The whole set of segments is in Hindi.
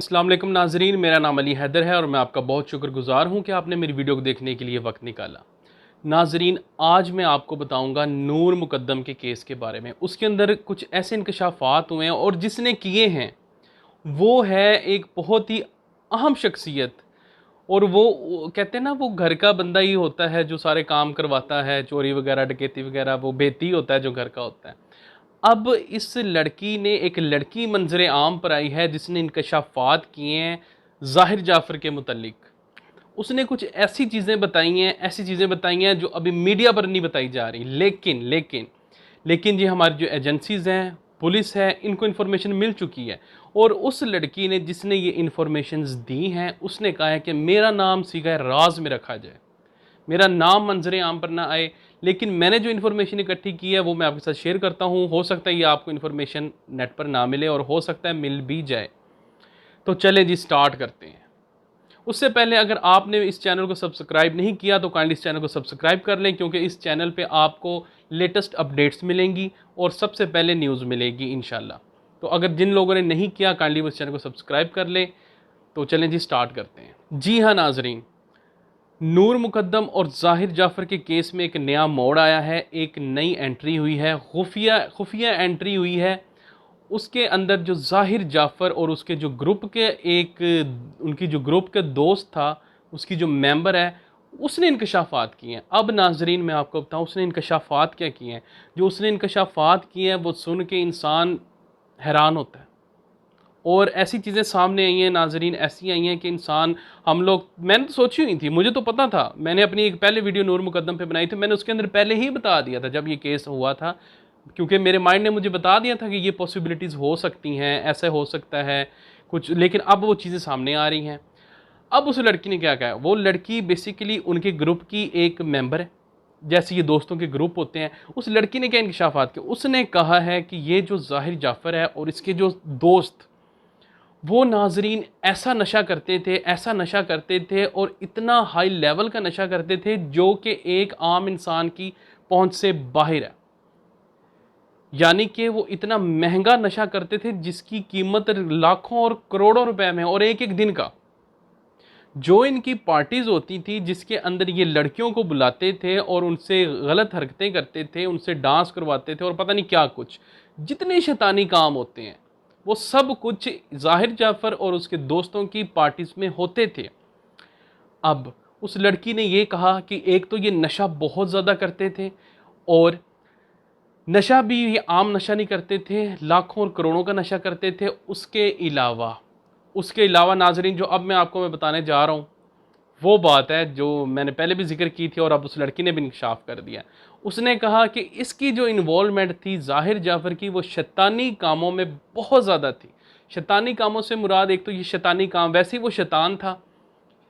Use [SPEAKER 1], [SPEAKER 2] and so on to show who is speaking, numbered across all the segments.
[SPEAKER 1] अस्सलाम वालेकुम नाजरीन, मेरा नाम अली हैदर है और मैं आपका बहुत शुक्रगुजार हूँ कि आपने मेरी वीडियो को देखने के लिए वक्त निकाला। नाजरीन, आज मैं आपको बताऊँगा नूर मुकद्दम के केस के बारे में। उसके अंदर कुछ ऐसे इंकशाफात हुए हैं और जिसने किए हैं वो है एक बहुत ही अहम शख्सियत। और वो कहते हैं ना, वो घर का बंदा ही होता है जो सारे काम करवाता है, चोरी वगैरह डकैती वगैरह, वो बेती होता है जो घर का होता है। अब इस लड़की ने, एक लड़की मंजर आम पर आई है जिसने इंकशाफात किए हैं जाहिर जाफ़र के मुतल्लिक। उसने कुछ ऐसी चीज़ें बताई हैं, ऐसी चीज़ें बताई हैं जो अभी मीडिया पर नहीं बताई जा रही, लेकिन लेकिन लेकिन ये हमारी जो एजेंसीज़ हैं, पुलिस है, इनको इन्फॉर्मेशन मिल चुकी है। और उस लड़की ने, जिसने ये इन्फॉर्मेशंस दी हैं, उसने कहा है कि मेरा नाम सीगा राज में रखा जाए, मेरा नाम मंजर आम पर ना आए। लेकिन मैंने जो इन्फॉर्मेशन इकट्ठी की है वो मैं आपके साथ शेयर करता हूँ। हो सकता है ये आपको इन्फॉर्मेशन नेट पर ना मिले और हो सकता है मिल भी जाए। तो चले जी, स्टार्ट करते हैं। उससे पहले अगर आपने इस चैनल को सब्सक्राइब नहीं किया तो काइंडली इस चैनल को सब्सक्राइब कर लें, क्योंकि इस चैनल पे आपको लेटेस्ट अपडेट्स मिलेंगी और सबसे पहले न्यूज़ मिलेगी इंशाल्लाह। तो अगर जिन लोगों ने नहीं किया, काइंडली वो इस चैनल को सब्सक्राइब कर लें। तो चलें जी, स्टार्ट करते हैं। जी हाँ नाजरीन, नूर मुकद्दम और जाहिर जाफ़र के केस में एक नया मोड़ आया है, एक नई एंट्री हुई है, खुफिया एंट्री हुई है। उसके अंदर जो जाहिर जाफ़र और उसके जो ग्रुप के एक, उनकी जो ग्रुप के दोस्त था, उसकी जो मेंबर है, उसने इंकशाफात किए हैं। अब नाजरीन मैं आपको बताऊं उसने इंकशाफात क्या किए हैं। जो उसने इंकशाफात किए हैं वो सुन के इंसान हैरान होता है। और ऐसी चीज़ें सामने आई हैं नाजरीन, ऐसी आई हैं कि इंसान, हम लोग, मैंने तो सोची हुई थी, मुझे तो पता था। मैंने अपनी एक पहले वीडियो नूर मुकद्दम पे बनाई थी, मैंने उसके अंदर पहले ही बता दिया था जब ये केस हुआ था, क्योंकि मेरे माइंड ने मुझे बता दिया था कि ये पॉसिबिलिटीज़ हो सकती हैं, ऐसे हो सकता है कुछ। लेकिन अब वो चीज़ें सामने आ रही हैं। अब उस लड़की ने क्या कहा, वो लड़की बेसिकली उनके ग्रुप की एक मेंबर है, जैसे ये दोस्तों के ग्रुप होते हैं। उस लड़की ने क्या इंकशाफात किया, उसने कहा है कि ये जो जाहिर जाफ़र है और इसके जो दोस्त, वो नाजरीन ऐसा नशा करते थे, ऐसा नशा करते थे और इतना हाई लेवल का नशा करते थे जो कि एक आम इंसान की पहुंच से बाहर है। यानी कि वो इतना महंगा नशा करते थे जिसकी कीमत लाखों और करोड़ों रुपए में, और एक एक दिन का। जो इनकी पार्टीज होती थी जिसके अंदर ये लड़कियों को बुलाते थे और उनसे गलत हरकतें करते थे, उनसे डांस करवाते थे और पता नहीं क्या कुछ, जितने शैतानी काम होते हैं वो सब कुछ जाहिर जाफ़र और उसके दोस्तों की पार्टीज में होते थे। अब उस लड़की ने ये कहा कि एक तो ये नशा बहुत ज़्यादा करते थे, और नशा भी ये आम नशा नहीं करते थे, लाखों और करोड़ों का नशा करते थे। उसके अलावा नाजरीन, जो अब मैं बताने जा रहा हूँ वो बात है जो मैंने पहले भी जिक्र की थी और अब उस लड़की ने भी इंकशाफ कर दिया। उसने कहा कि इसकी जो इन्वॉल्वमेंट थी जाहिर जाफ़र की, वो शैतानी कामों में बहुत ज़्यादा थी। शैतानी कामों से मुराद, एक तो ये शैतानी काम, वैसे ही वो शैतान था,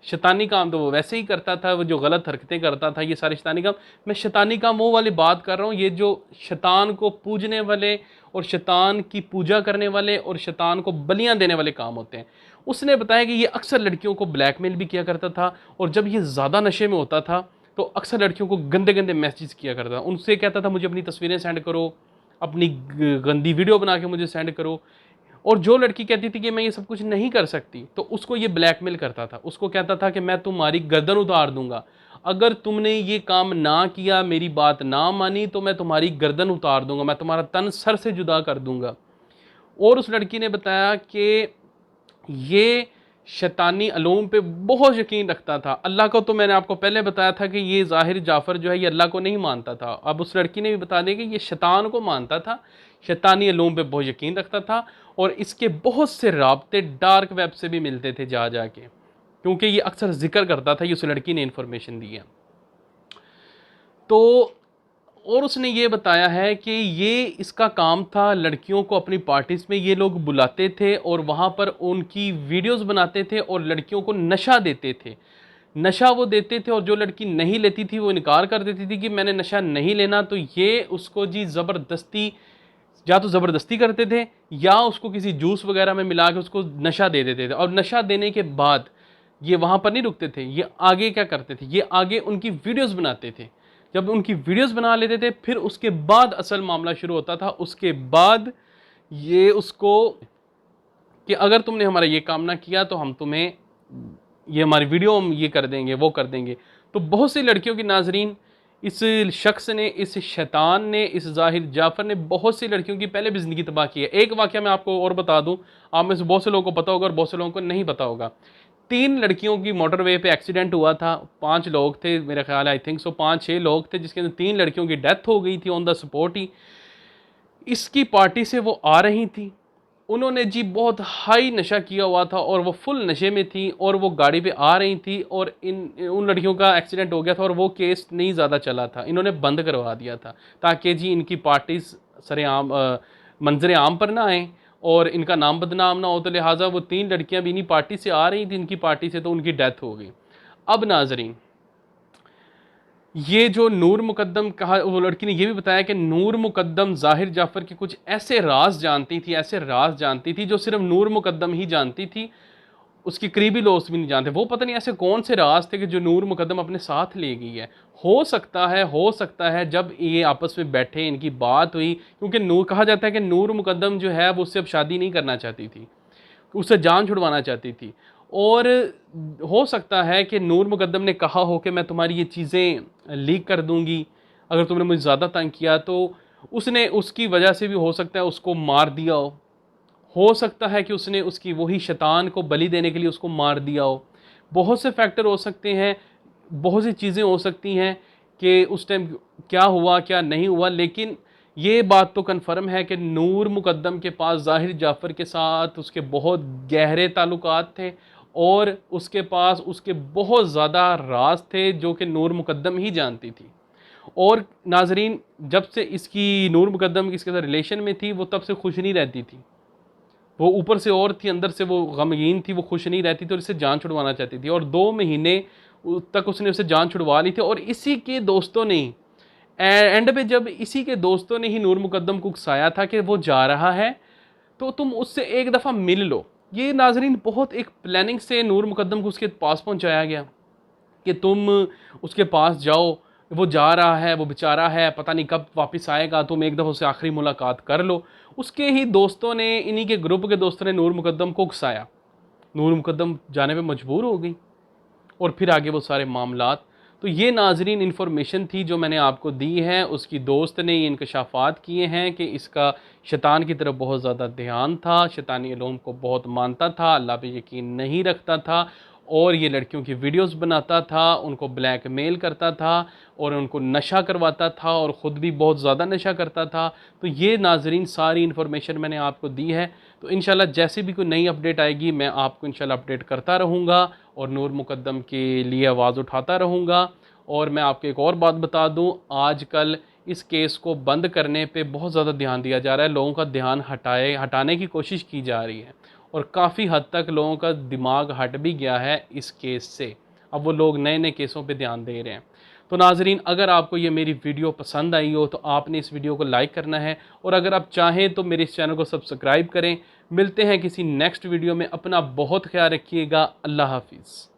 [SPEAKER 1] शैतानी काम तो वो वैसे ही करता था, वो जो गलत हरकतें करता था, ये सारे शैतानी काम। मैं शैतानी काम वो वाली बात कर रहा हूँ, ये जो शैतान को पूजने वाले और शैतान की पूजा करने वाले और शैतान को बलियां देने वाले काम होते हैं। उसने बताया कि ये अक्सर लड़कियों को ब्लैकमेल भी किया करता था, और जब ये ज़्यादा नशे में होता था तो अक्सर लड़कियों को गंदे गंदे मैसेज किया करता था। उनसे कहता था मुझे अपनी तस्वीरें सेंड करो, अपनी गंदी वीडियो बना के मुझे सेंड करो। और जो लड़की कहती थी कि मैं ये सब कुछ नहीं कर सकती, तो उसको ये ब्लैकमेल करता था। उसको कहता था कि मैं तुम्हारी गर्दन उतार दूंगा, अगर तुमने ये काम ना किया, मेरी बात ना मानी, तो मैं तुम्हारी गर्दन उतार दूंगा, मैं तुम्हारा तन सर से जुदा कर दूंगा। और उस लड़की ने बताया कि ये शैतानी अलूम पे बहुत यकीन रखता था। अल्लाह को तो मैंने आपको पहले बताया था कि ये जाहिर जाफ़र जो है ये अल्लाह को नहीं मानता था। अब उस लड़की ने भी बता दिया कि ये शैतान को मानता था, शैतानी अलूम पे बहुत यकीन रखता था, और इसके बहुत से राब्ते डार्क वेब से भी मिलते थे जा के, क्योंकि ये अक्सर जिक्र करता था, ये उस लड़की ने इन्फॉर्मेशन दी है। तो और उसने ये बताया है कि ये इसका काम था, लड़कियों को अपनी पार्टीज में ये लोग बुलाते थे और वहाँ पर उनकी वीडियोस बनाते थे और लड़कियों को नशा देते थे। नशा वो देते थे और जो लड़की नहीं लेती थी वो इनकार कर देती थी कि मैंने नशा नहीं लेना, तो ये उसको जी ज़बरदस्ती, या तो ज़बरदस्ती करते थे या उसको किसी जूस वगैरह में मिला के उसको नशा दे देते थे। और नशा देने के बाद ये वहाँ पर नहीं रुकते थे, ये आगे क्या करते थे, ये आगे उनकी वीडियोस बनाते थे। जब उनकी वीडियोस बना लेते थे फिर उसके बाद असल मामला शुरू होता था। उसके बाद ये उसको कि अगर तुमने हमारा ये काम ना किया तो हम तुम्हें ये हमारी वीडियो हम ये कर देंगे, वो कर देंगे। तो बहुत सी लड़कियों की नाजरीन, इस शख्स ने, इस शैतान ने, इस जाहिर जाफ़र ने बहुत सी लड़कियों की पहले भी ज़िंदगी तबाह की है। एक वाक़या मैं आपको और बता दूं, आप में से बहुत से लोगों को पता होगा और बहुत से लोगों को नहीं पता होगा। 3 लड़कियों की मोटरवे पे एक्सीडेंट हुआ था। 5 लोग थे, मेरा ख्याल है, आई थिंक सो 5-6 लोग थे, जिसके अंदर 3 लड़कियों की डेथ हो गई थी ऑन द स्पॉट ही। इसकी पार्टी से वो आ रही थी, उन्होंने जी बहुत हाई नशा किया हुआ था और वो फुल नशे में थी और वो गाड़ी पे आ रही थी और उन लड़कियों का एक्सीडेंट हो गया था और वो केस नहीं ज़्यादा चला था, इन्होंने बंद करवा दिया था ताकि जी इनकी पार्टी सरेआम मंजर आम पर ना आए और इनका नाम बदनाम ना हो। तो लिहाजा वो 3 लड़कियां भी इन्हीं पार्टी से आ रही थी, इनकी पार्टी से, तो उनकी डेथ हो गई। अब नाजरीन, ये जो नूर मुकद्दम कहा, वो लड़की ने ये भी बताया कि नूर मुकद्दम जाहिर जाफ़र के कुछ ऐसे राज जानती थी, ऐसे राज जानती थी जो सिर्फ नूर मुकद्दम ही जानती थी, उसकी करीबी लोग भी नहीं जानते। वो पता नहीं ऐसे कौन से राज थे कि जो नूर मुकद्दम अपने साथ ले गई है। हो सकता है जब ये आपस में बैठे, इनकी बात हुई, क्योंकि नूर, कहा जाता है कि नूर मुकद्दम जो है वो उससे अब शादी नहीं करना चाहती थी, उससे जान छुड़वाना चाहती थी। और हो सकता है कि नूर मुकद्दम ने कहा हो कि मैं तुम्हारी ये चीज़ें लीक कर दूंगी अगर तुमने मुझे ज़्यादा तंग किया, तो उसने उसकी वजह से भी हो सकता है उसको मार दिया हो सकता है कि उसने उसकी वही शैतान को बलि देने के लिए उसको मार दिया हो। बहुत से फैक्टर हो सकते हैं, बहुत सी चीज़ें हो सकती हैं कि उस टाइम क्या हुआ क्या नहीं हुआ, लेकिन ये बात तो कन्फर्म है कि नूर मुकद्दम के पास ज़ाहिर जाफ़र के साथ उसके बहुत गहरे ताल्लुकात थे और उसके पास उसके बहुत ज़्यादा राज थे जो कि नूर मुकद्दम ही जानती थी। और नाजरीन, जब से इसकी नूर मुकद्दम इसके साथ रिलेशन में थी, वो तब से खुश नहीं रहती थी। वो ऊपर से और थी, अंदर से वो गमगीन थी, वो खुश नहीं रहती थी और इससे जान छुड़वाना चाहती थी। और 2 महीने तक उसने उससे जान छुड़वा ली थी और इसी के दोस्तों ने ही एंड पे, जब इसी के दोस्तों ने ही नूर मुकद्दम को उकसाया था कि वो जा रहा है तो तुम उससे एक दफ़ा मिल लो। ये नाजरीन बहुत एक प्लानिंग से नूर मुकद्दम को उसके पास पहुंचाया गया कि तुम उसके पास जाओ, वो जा रहा है, वो बेचारा है, पता नहीं कब वापस आएगा, तुम एक दफ़ा उससे आखिरी मुलाकात कर लो। उसके ही दोस्तों ने, इन्हीं के ग्रुप के दोस्तों ने नूर मुकद्दम को उकसाया, नूर मुकद्दम जाने पे मजबूर हो गई और फिर आगे वो सारे मामलात। तो ये नाजरीन इन्फॉर्मेशन थी जो मैंने आपको दी है। उसकी दोस्त ने ये इंकशाफात किए हैं कि इसका शैतान की तरफ बहुत ज़्यादा ध्यान था, शैतानी इल्म को बहुत मानता था, अल्लाह पे यकीन नहीं रखता था और ये लड़कियों की वीडियोस बनाता था, उनको ब्लैकमेल करता था और उनको नशा करवाता था और ख़ुद भी बहुत ज़्यादा नशा करता था। तो ये नाजरीन सारी इन्फॉर्मेशन मैंने आपको दी है। तो इंशाल्लाह जैसे भी कोई नई अपडेट आएगी मैं आपको इंशाल्लाह अपडेट करता रहूँगा और नूर मुकद्दम के लिए आवाज़ उठाता रहूँगा। और मैं आपको एक और बात बता दूँ, आजकल इस केस को बंद करने पे बहुत ज़्यादा ध्यान दिया जा रहा है, लोगों का ध्यान हटाने की कोशिश की जा रही है और काफ़ी हद तक लोगों का दिमाग हट भी गया है इस केस से। अब वो लोग नए नए केसों पे ध्यान दे रहे हैं। तो नाजरीन, अगर आपको ये मेरी वीडियो पसंद आई हो तो आपने इस वीडियो को लाइक करना है और अगर आप चाहें तो मेरे इस चैनल को सब्सक्राइब करें। मिलते हैं किसी नेक्स्ट वीडियो में, अपना बहुत ख्याल रखिएगा। अल्लाह हाफिज़।